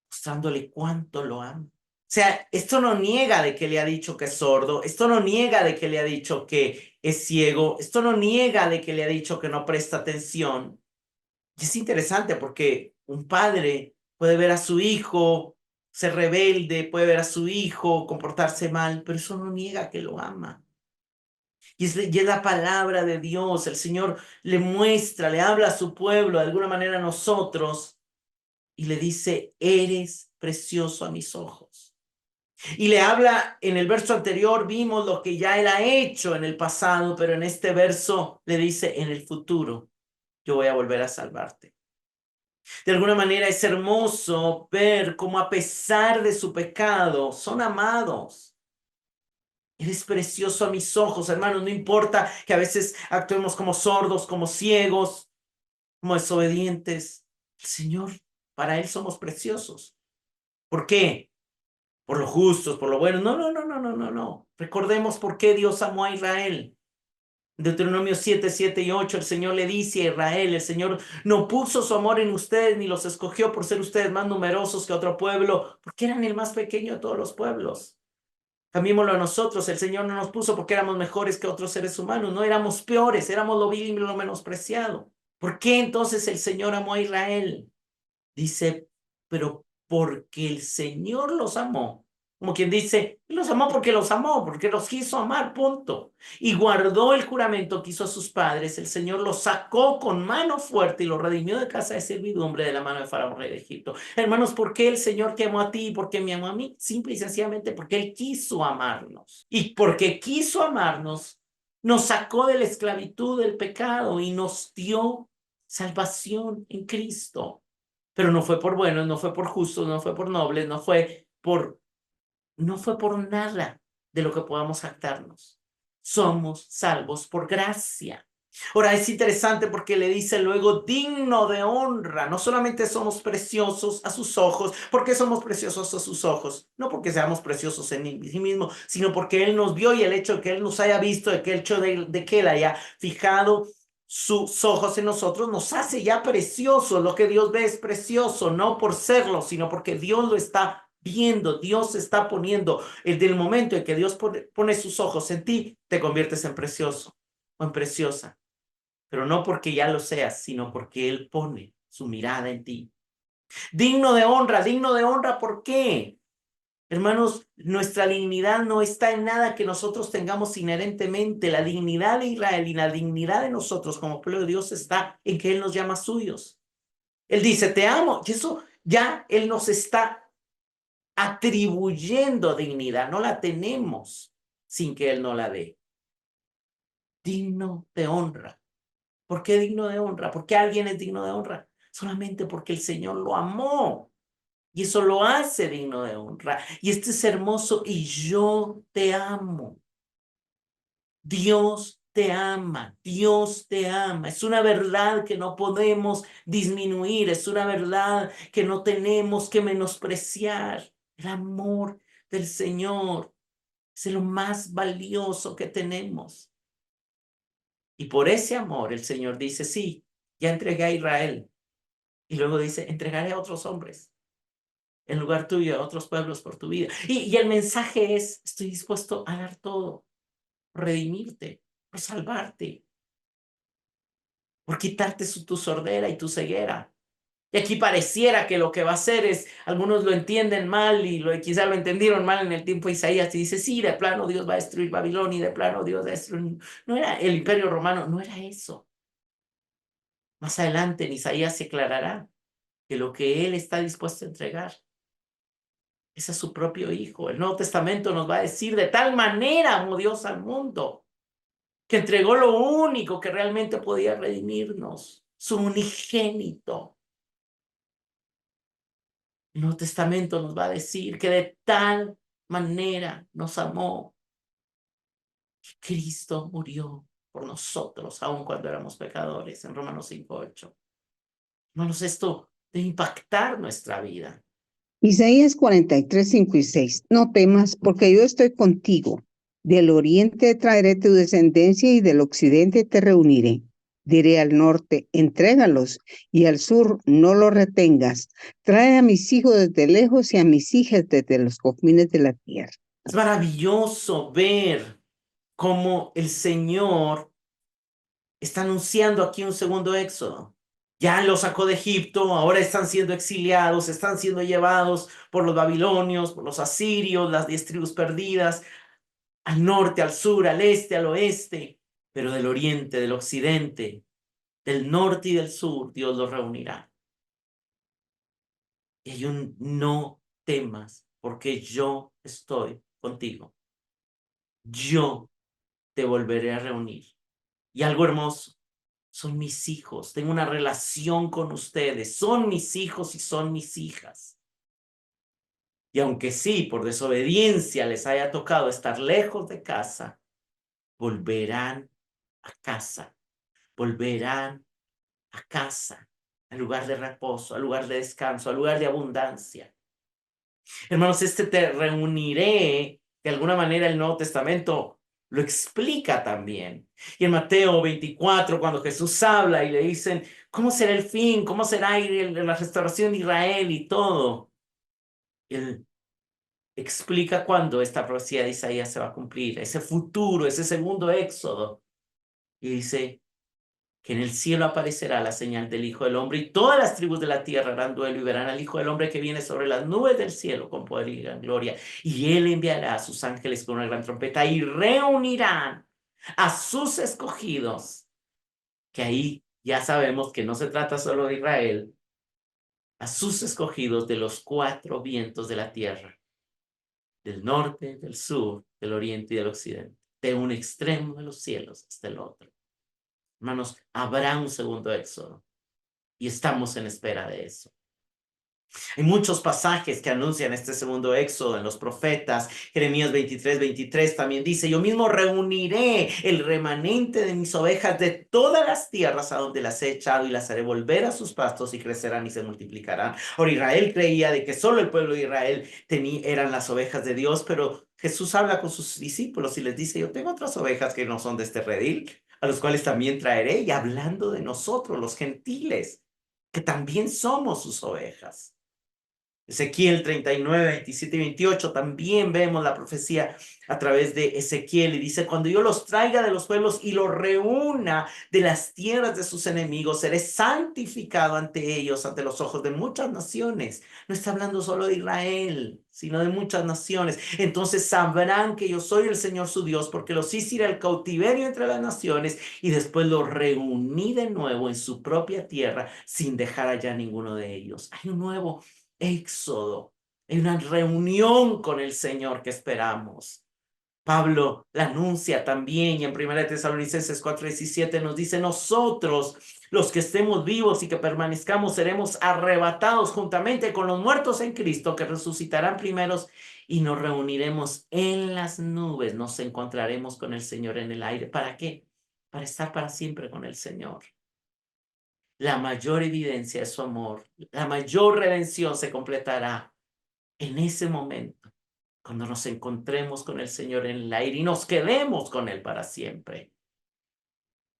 mostrándole cuánto lo ama. O sea, esto no niega de que le ha dicho que es sordo, esto no niega de que le ha dicho que es ciego, esto no niega de que le ha dicho que no presta atención. Y es interesante porque un padre puede ver a su hijo ser rebelde, puede ver a su hijo comportarse mal, pero eso no niega que lo ama. Y es la palabra de Dios. El Señor le muestra, le habla a su pueblo, de alguna manera a nosotros, y le dice, eres precioso a mis ojos. Y le habla, en el verso anterior vimos lo que ya él ha hecho en el pasado, pero en este verso le dice, en el futuro yo voy a volver a salvarte. De alguna manera es hermoso ver cómo a pesar de su pecado son amados. Eres precioso a mis ojos, hermanos. No importa que a veces actuemos como sordos, como ciegos, como desobedientes. El Señor, para Él somos preciosos. ¿Por qué? Por lo justos, por lo bueno. No. Recordemos por qué Dios amó a Israel. Deuteronomio 7, 7 y 8, el Señor le dice a Israel, el Señor no puso su amor en ustedes, ni los escogió por ser ustedes más numerosos que otro pueblo, porque eran el más pequeño de todos los pueblos. Cambiémoslo a nosotros, el Señor no nos puso porque éramos mejores que otros seres humanos, no éramos peores, éramos lo vil y lo menospreciado. ¿Por qué entonces el Señor amó a Israel? Dice, pero porque el Señor los amó. Como quien dice, los amó, porque los quiso amar, punto. Y guardó el juramento que hizo a sus padres. El Señor los sacó con mano fuerte y los redimió de casa de servidumbre de la mano de Faraón, rey de Egipto. Hermanos, ¿por qué el Señor te amó a ti y por qué me amó a mí? Simple y sencillamente porque Él quiso amarnos. Y porque quiso amarnos, nos sacó de la esclavitud del pecado y nos dio salvación en Cristo. Pero no fue por buenos, no fue por justos, no fue por nobles, no fue por nada de lo que podamos jactarnos. Somos salvos por gracia. Ahora es interesante porque le dice luego digno de honra. No solamente somos preciosos a sus ojos, porque somos preciosos a sus ojos, no porque seamos preciosos en sí mismo, sino porque Él nos vio y el hecho de que Él nos haya visto, de que el hecho de que Él haya fijado sus ojos en nosotros nos hace ya preciosos. Lo que Dios ve es precioso, no por serlo, sino porque Dios lo está viendo. Dios está poniendo, desde el momento en que Dios pone sus ojos en ti, te conviertes en precioso o en preciosa. Pero no porque ya lo seas, sino porque Él pone su mirada en ti. Digno de honra, ¿por qué? Hermanos, nuestra dignidad no está en nada que nosotros tengamos inherentemente. La dignidad de Israel y la dignidad de nosotros como pueblo de Dios está en que Él nos llama suyos. Él dice, te amo. Y eso ya Él nos está atribuyendo dignidad. No la tenemos sin que Él no la dé. Digno de honra. ¿Por qué digno de honra? ¿Por qué alguien es digno de honra? Solamente porque el Señor lo amó. Y eso lo hace digno de honra. Y este es hermoso. Y yo te amo. Dios te ama. Dios te ama. Es una verdad que no podemos disminuir. Es una verdad que no tenemos que menospreciar. El amor del Señor es lo más valioso que tenemos. Y por ese amor el Señor dice, sí, ya entregué a Israel. Y luego dice, entregaré a otros hombres en lugar tuyo, a otros pueblos por tu vida. Y el mensaje es, estoy dispuesto a dar todo, por redimirte, por salvarte, por quitarte tu sordera y tu ceguera. Y aquí pareciera que lo que va a hacer es, algunos lo entienden mal y quizá lo entendieron mal en el tiempo de Isaías y dice, sí, de plano Dios va a destruir Babilonia y de plano Dios va a destruir. No era el imperio romano, no era eso. Más adelante en Isaías se aclarará que lo que Él está dispuesto a entregar es a su propio Hijo. El Nuevo Testamento nos va a decir, de tal manera amó Dios al mundo, que entregó lo único que realmente podía redimirnos, su unigénito. El Nuevo Testamento nos va a decir que de tal manera nos amó, que Cristo murió por nosotros, aun cuando éramos pecadores, en Romanos 5:8. Hermanos, esto debe impactar nuestra vida. Isaías 43, 5 y 6. No temas, porque yo estoy contigo. Del oriente traeré tu descendencia y del occidente te reuniré. Diré al norte, entrégalos, y al sur, no los retengas. Trae a mis hijos desde lejos y a mis hijas desde los confines de la tierra. Es maravilloso ver cómo el Señor está anunciando aquí un segundo éxodo. Ya los sacó de Egipto, ahora están siendo exiliados, están siendo llevados por los babilonios, por los asirios, las 10 tribus perdidas, al norte, al sur, al este, al oeste, pero del oriente, del occidente, del norte y del sur, Dios los reunirá. Y hay un no temas, porque yo estoy contigo. Yo te volveré a reunir. Y algo hermoso, son mis hijos, tengo una relación con ustedes, son mis hijos y son mis hijas. Y aunque sí, por desobediencia les haya tocado estar lejos de casa, volverán a casa, volverán a casa, al lugar de reposo, al lugar de descanso, al lugar de abundancia. Hermanos, te reuniré, de alguna manera el Nuevo Testamento lo explica también. Y en Mateo 24, cuando Jesús habla y le dicen, ¿cómo será el fin? ¿Cómo será la restauración de Israel y todo? Él explica cuándo esta profecía de Isaías se va a cumplir, ese futuro, ese segundo éxodo. Y dice que en el cielo aparecerá la señal del Hijo del Hombre y todas las tribus de la tierra harán duelo y verán al Hijo del Hombre que viene sobre las nubes del cielo con poder y gran gloria. Y él enviará a sus ángeles con una gran trompeta y reunirán a sus escogidos, que ahí ya sabemos que no se trata solo de Israel, a sus escogidos de los cuatro vientos de la tierra, del norte, del sur, del oriente y del occidente, de un extremo de los cielos hasta el otro. Hermanos, habrá un segundo éxodo y estamos en espera de eso. Hay muchos pasajes que anuncian este segundo éxodo en los profetas. Jeremías 23:23 también dice, yo mismo reuniré el remanente de mis ovejas de todas las tierras a donde las he echado y las haré volver a sus pastos y crecerán y se multiplicarán. Ahora Israel creía de que solo el pueblo de Israel eran las ovejas de Dios, pero Jesús habla con sus discípulos y les dice, yo tengo otras ovejas que no son de este redil, a los cuales también traeré, y hablando de nosotros, los gentiles, que también somos sus ovejas. Ezequiel 39, 27 y 28, también vemos la profecía a través de Ezequiel y dice, cuando yo los traiga de los pueblos y los reúna de las tierras de sus enemigos, seré santificado ante ellos, ante los ojos de muchas naciones. No está hablando solo de Israel, sino de muchas naciones. Entonces sabrán que yo soy el Señor su Dios, porque los hice ir al cautiverio entre las naciones y después los reuní de nuevo en su propia tierra sin dejar allá ninguno de ellos. Hay un nuevo éxodo, hay una reunión con el Señor que esperamos. Pablo la anuncia también y en 1 Tesalonicenses 4:17 nos dice, nosotros los que estemos vivos y que permanezcamos seremos arrebatados juntamente con los muertos en Cristo, que resucitarán primeros, y nos reuniremos en las nubes, nos encontraremos con el Señor en el aire. ¿Para qué? Para estar para siempre con el Señor. La mayor evidencia de su amor, la mayor redención se completará en ese momento, cuando nos encontremos con el Señor en el aire y nos quedemos con Él para siempre.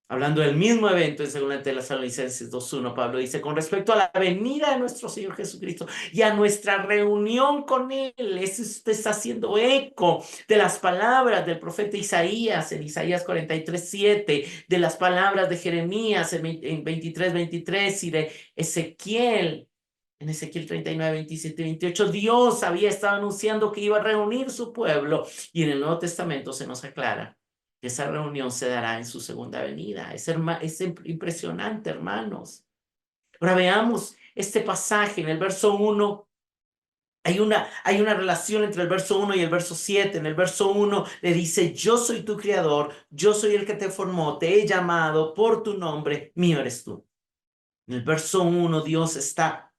Hablando del mismo evento en 2 Tesalonicenses 2:1, Pablo dice, con respecto a la venida de nuestro Señor Jesucristo y a nuestra reunión con Él, usted está haciendo eco de las palabras del profeta Isaías en Isaías 43:7, de las palabras de Jeremías en 23:23 y de Ezequiel en Ezequiel 39:27-28. Dios había estado anunciando que iba a reunir su pueblo y en el Nuevo Testamento se nos aclara que esa reunión se dará en su segunda venida. Es impresionante, hermanos. Ahora veamos este pasaje en el verso 1. Hay una relación entre el verso 1 y el verso 7. En el verso 1 le dice, yo soy tu creador, yo soy el que te formó, te he llamado por tu nombre, mío eres tú. En el verso 1 Dios está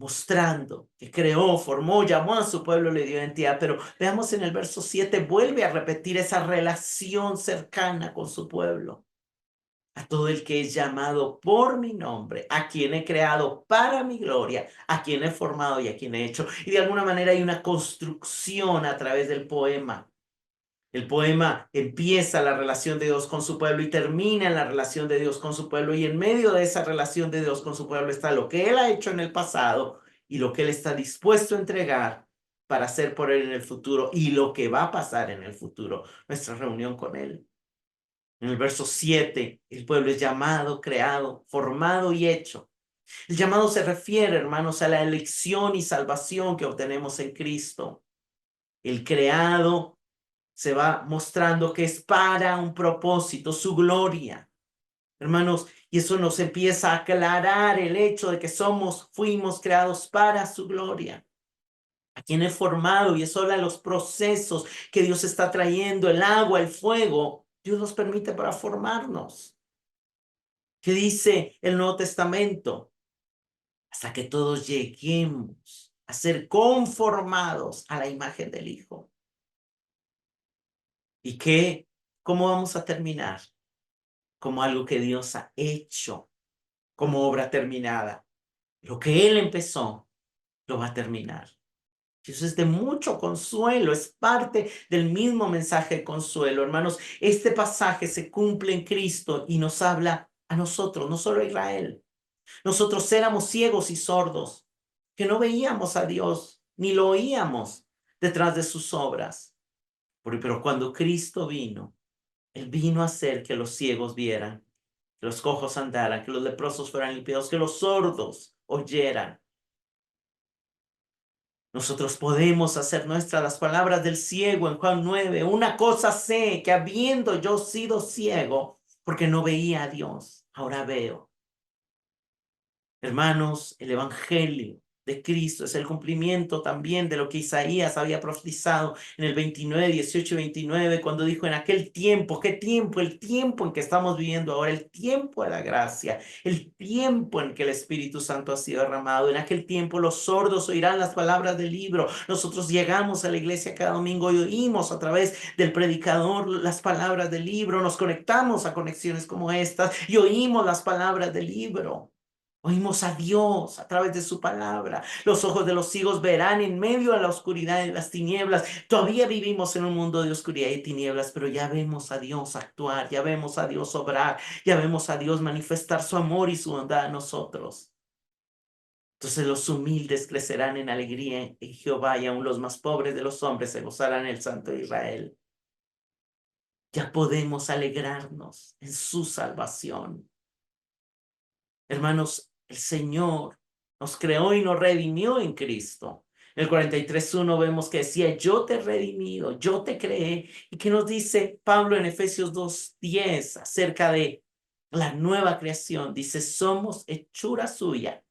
mostrando que creó, formó, llamó a su pueblo, le dio identidad, pero veamos en el verso 7, vuelve a repetir esa relación cercana con su pueblo. A todo el que es llamado por mi nombre, a quien he creado para mi gloria, a quien he formado y a quien he hecho. Y de alguna manera hay una construcción a través del poema. El poema empieza la relación de Dios con su pueblo y termina en la relación de Dios con su pueblo. Y en medio de esa relación de Dios con su pueblo está lo que Él ha hecho en el pasado y lo que Él está dispuesto a entregar para hacer por Él en el futuro y lo que va a pasar en el futuro, nuestra reunión con Él. En el verso 7, el pueblo es llamado, creado, formado y hecho. El llamado se refiere, hermanos, a la elección y salvación que obtenemos en Cristo. El creado se va mostrando que es para un propósito, su gloria. Hermanos, y eso nos empieza a aclarar el hecho de que fuimos creados para su gloria. A quien he formado, y eso habla de los procesos que Dios está trayendo, el agua, el fuego, Dios nos permite para formarnos. ¿Qué dice el Nuevo Testamento? Hasta que todos lleguemos a ser conformados a la imagen del Hijo. ¿Y cómo vamos a terminar? Como algo que Dios ha hecho, como obra terminada. Lo que Él empezó, lo va a terminar. Eso es de mucho consuelo, es parte del mismo mensaje de consuelo. Hermanos, este pasaje se cumple en Cristo y nos habla a nosotros, no solo a Israel. Nosotros éramos ciegos y sordos, que no veíamos a Dios, ni lo oíamos detrás de sus obras. Pero cuando Cristo vino, Él vino a hacer que los ciegos vieran, que los cojos andaran, que los leprosos fueran limpiados, que los sordos oyeran. Nosotros podemos hacer nuestras las palabras del ciego en Juan 9. Una cosa sé, que habiendo yo sido ciego, porque no veía a Dios, ahora veo. Hermanos, el evangelio de Cristo es el cumplimiento también de lo que Isaías había profetizado en el 29, 18 y 29, cuando dijo en aquel tiempo, ¿qué tiempo? El tiempo en que estamos viviendo ahora, el tiempo de la gracia, el tiempo en que el Espíritu Santo ha sido derramado. En aquel tiempo los sordos oirán las palabras del libro. Nosotros llegamos a la iglesia cada domingo y oímos a través del predicador las palabras del libro, nos conectamos a conexiones como estas y oímos las palabras del libro. Oímos a Dios a través de su palabra. Los ojos de los ciegos verán en medio de la oscuridad y las tinieblas. Todavía vivimos en un mundo de oscuridad y tinieblas, pero ya vemos a Dios actuar, ya vemos a Dios obrar, ya vemos a Dios manifestar su amor y su bondad a nosotros. Entonces los humildes crecerán en alegría en Jehová y aún los más pobres de los hombres se gozarán en el Santo de Israel. Ya podemos alegrarnos en su salvación. Hermanos, el Señor nos creó y nos redimió en Cristo. En el 43:1 vemos que decía, yo te he redimido, yo te creé. ¿Y qué nos dice Pablo en Efesios 2:10 acerca de la nueva creación? Dice, somos hechura suya.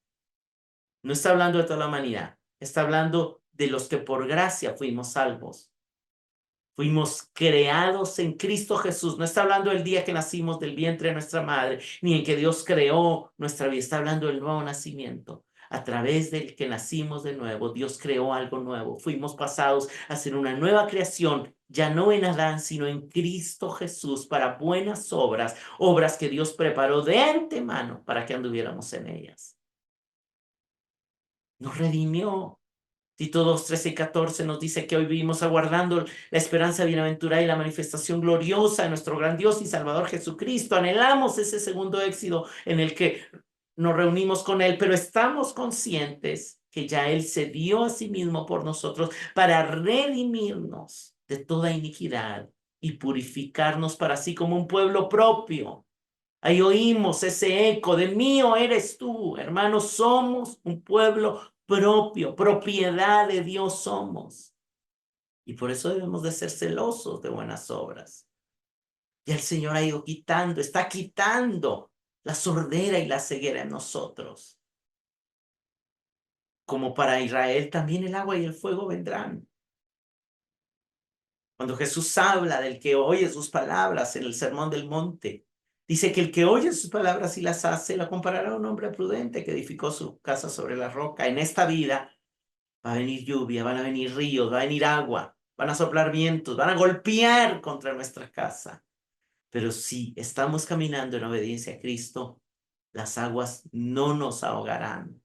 No está hablando de toda la humanidad, está hablando de los que por gracia fuimos salvos. Fuimos creados en Cristo Jesús. No está hablando del día que nacimos del vientre de nuestra madre, ni en que Dios creó nuestra vida. Está hablando del nuevo nacimiento. A través del que nacimos de nuevo, Dios creó algo nuevo. Fuimos pasados a ser una nueva creación, ya no en Adán, sino en Cristo Jesús, para buenas obras, obras que Dios preparó de antemano para que anduviéramos en ellas. Nos redimió. Tito 2:13 y 14 nos dice que hoy vivimos aguardando la esperanza bienaventurada y la manifestación gloriosa de nuestro gran Dios y Salvador Jesucristo. Anhelamos ese segundo éxodo en el que nos reunimos con Él, pero estamos conscientes que ya Él se dio a sí mismo por nosotros para redimirnos de toda iniquidad y purificarnos para sí como un pueblo propio. Ahí oímos ese eco de mío eres tú, hermanos, somos un pueblo propio, propiedad de Dios somos. Y por eso debemos de ser celosos de buenas obras. Ya el Señor ha ido quitando, está quitando la sordera y la ceguera en nosotros. Como para Israel, también el agua y el fuego vendrán. Cuando Jesús habla del que oye sus palabras en el Sermón del Monte, dice que el que oye sus palabras y las hace, la comparará a un hombre prudente que edificó su casa sobre la roca. En esta vida va a venir lluvia, van a venir ríos, va a venir agua, van a soplar vientos, van a golpear contra nuestra casa. Pero si estamos caminando en obediencia a Cristo, las aguas no nos ahogarán.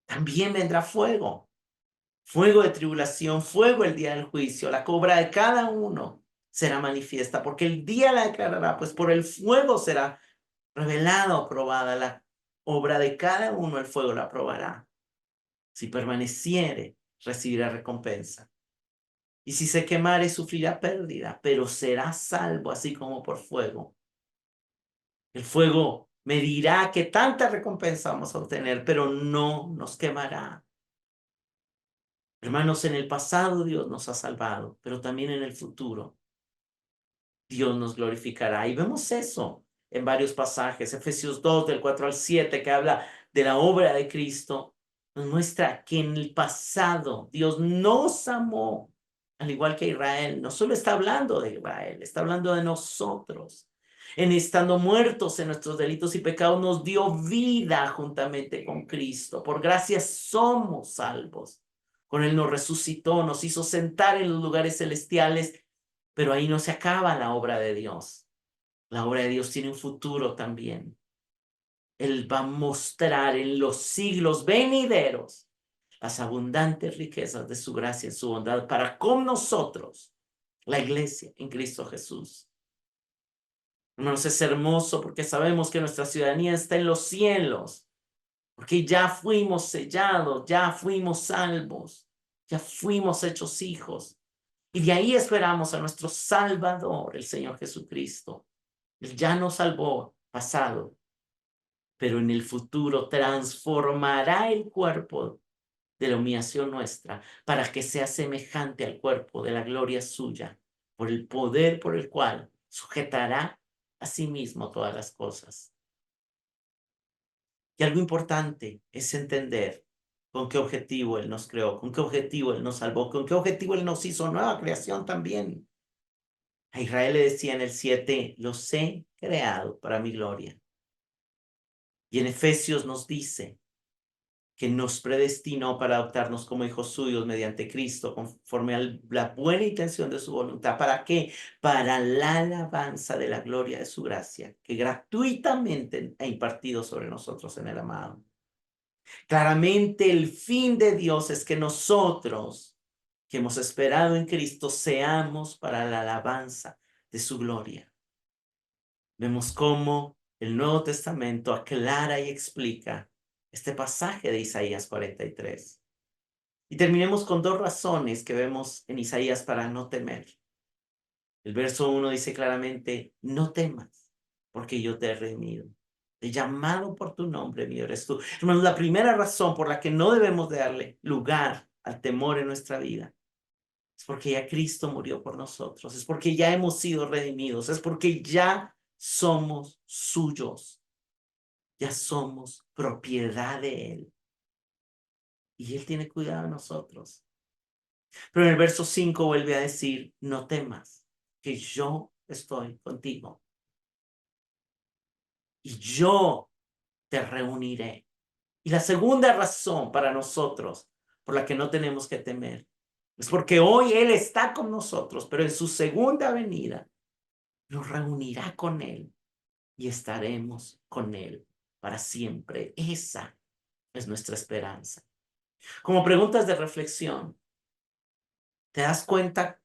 También vendrá fuego. Fuego de tribulación, fuego el día del juicio, la cobra de cada uno será manifiesta, porque el día la declarará, pues por el fuego será revelada o probada la obra de cada uno, el fuego la probará. Si permaneciere, recibirá recompensa. Y si se quemare, sufrirá pérdida, pero será salvo, así como por fuego. El fuego me dirá que tanta recompensa vamos a obtener, pero no nos quemará. Hermanos, en el pasado Dios nos ha salvado, pero también en el futuro Dios nos glorificará. Y vemos eso en varios pasajes. Efesios 2, del 4 al 7, que habla de la obra de Cristo, nos muestra que en el pasado Dios nos amó, al igual que Israel. No solo está hablando de Israel, está hablando de nosotros. En estando muertos en nuestros delitos y pecados, nos dio vida juntamente con Cristo. Por gracia somos salvos. Con Él nos resucitó, nos hizo sentar en los lugares celestiales, pero ahí no se acaba la obra de Dios. La obra de Dios tiene un futuro también. Él va a mostrar en los siglos venideros las abundantes riquezas de su gracia y su bondad para con nosotros, la iglesia en Cristo Jesús. Hermanos, es hermoso porque sabemos que nuestra ciudadanía está en los cielos, porque ya fuimos sellados, ya fuimos salvos, ya fuimos hechos hijos. Y de ahí esperamos a nuestro Salvador, el Señor Jesucristo. Él ya nos salvó, pasado, pero en el futuro transformará el cuerpo de la humillación nuestra para que sea semejante al cuerpo de la gloria suya, por el poder por el cual sujetará a sí mismo todas las cosas. Y algo importante es entender con qué objetivo Él nos creó, con qué objetivo Él nos salvó, con qué objetivo Él nos hizo nueva creación también. A Israel le decía en el 7, los he creado para mi gloria. Y en Efesios nos dice que nos predestinó para adoptarnos como hijos suyos mediante Cristo, conforme a la buena intención de su voluntad. ¿Para qué? Para la alabanza de la gloria de su gracia, que gratuitamente ha impartido sobre nosotros en el amado. Claramente el fin de Dios es que nosotros, que hemos esperado en Cristo, seamos para la alabanza de su gloria. Vemos cómo el Nuevo Testamento aclara y explica este pasaje de Isaías 43. Y terminemos con dos razones que vemos en Isaías para no temer. El verso 1 dice claramente, no temas, porque yo te he redimido. Te he llamado por tu nombre, mío eres tú. Hermanos, la primera razón por la que no debemos darle lugar al temor en nuestra vida es porque ya Cristo murió por nosotros, es porque ya hemos sido redimidos, es porque ya somos suyos, ya somos propiedad de Él. Y Él tiene cuidado de nosotros. Pero en el verso 5 vuelve a decir, no temas, que yo estoy contigo. Y yo te reuniré. Y la segunda razón para nosotros por la que no tenemos que temer es porque hoy Él está con nosotros, pero en su segunda venida nos reunirá con Él y estaremos con Él para siempre. Esa es nuestra esperanza. Como preguntas de reflexión, ¿te das cuenta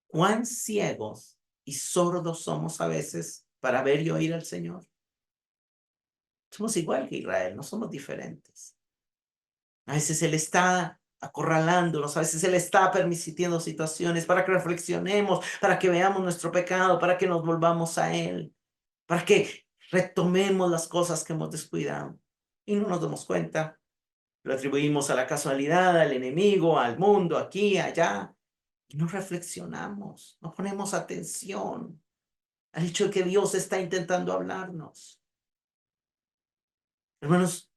cuán ciegos y sordos somos a veces para ver y oír al Señor? Somos igual que Israel, no somos diferentes. A veces Él está acorralándonos, a veces Él está permitiendo situaciones para que reflexionemos, para que veamos nuestro pecado, para que nos volvamos a Él, para que retomemos las cosas que hemos descuidado. Y no nos damos cuenta. Lo atribuimos a la casualidad, al enemigo, al mundo, aquí, allá. Y no reflexionamos, no ponemos atención al hecho de que Dios está intentando hablarnos. Hermanos,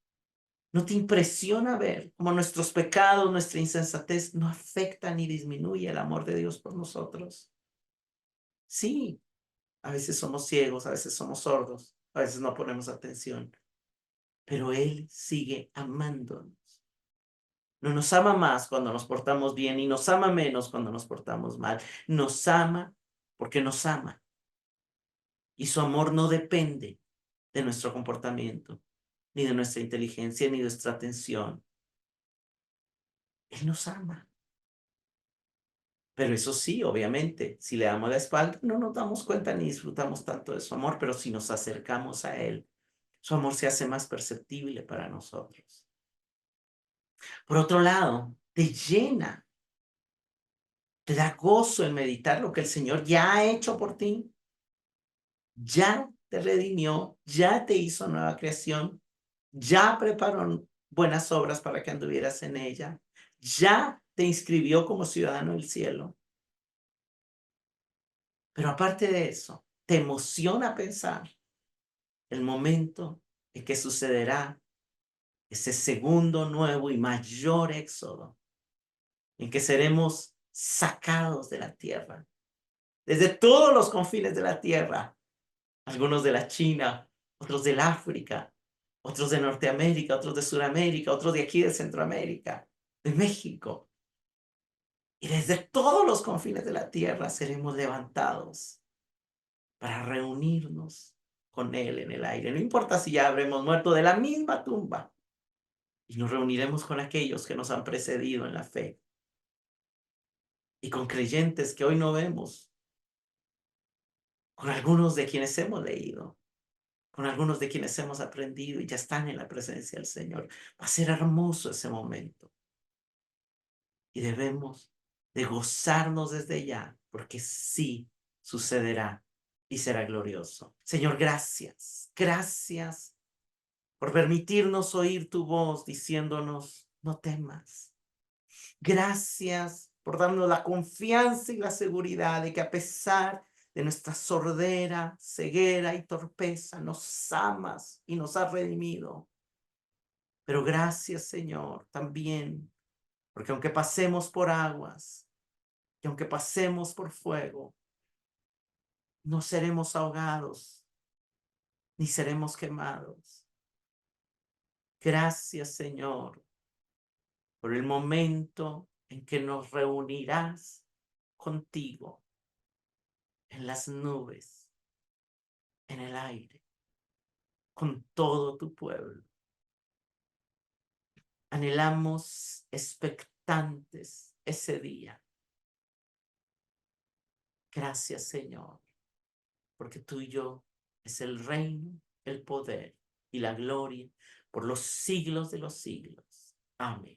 ¿no te impresiona ver cómo nuestros pecados, nuestra insensatez no afectan ni disminuye el amor de Dios por nosotros? Sí, a veces somos ciegos, a veces somos sordos, a veces no ponemos atención, pero Él sigue amándonos. No nos ama más cuando nos portamos bien y nos ama menos cuando nos portamos mal. Nos ama porque nos ama. Y su amor no depende de nuestro comportamiento, ni de nuestra inteligencia, ni de nuestra atención. Él nos ama. Pero eso sí, obviamente, si le damos la espalda, no nos damos cuenta ni disfrutamos tanto de su amor, pero si nos acercamos a Él, su amor se hace más perceptible para nosotros. Por otro lado, te llena, te da gozo en meditar lo que el Señor ya ha hecho por ti. Ya te redimió, ya te hizo nueva creación, ya preparó buenas obras para que anduvieras en ella, ya te inscribió como ciudadano del cielo. Pero aparte de eso, te emociona pensar el momento en que sucederá ese segundo, nuevo y mayor éxodo, en que seremos sacados de la tierra, desde todos los confines de la tierra, algunos de la China, otros del África, otros de Norteamérica, otros de Sudamérica, otros de aquí de Centroamérica, de México. Y desde todos los confines de la tierra seremos levantados para reunirnos con Él en el aire. No importa si ya habremos muerto de la misma tumba. Y nos reuniremos con aquellos que nos han precedido en la fe. Y con creyentes que hoy no vemos. Con algunos de quienes hemos leído. Con algunos de quienes hemos aprendido y ya están en la presencia del Señor. Va a ser hermoso ese momento. Y debemos de gozarnos desde ya, porque sí sucederá y será glorioso. Señor, gracias. Gracias por permitirnos oír tu voz diciéndonos, no temas. Gracias por darnos la confianza y la seguridad de que a pesar de nuestra sordera, ceguera y torpeza, nos amas y nos has redimido. Pero gracias, Señor, también, porque aunque pasemos por aguas y aunque pasemos por fuego, no seremos ahogados ni seremos quemados. Gracias, Señor, por el momento en que nos reunirás contigo en las nubes, en el aire, con todo tu pueblo. Anhelamos expectantes ese día. Gracias, Señor, porque tuyo es el reino, el poder y la gloria por los siglos de los siglos. Amén.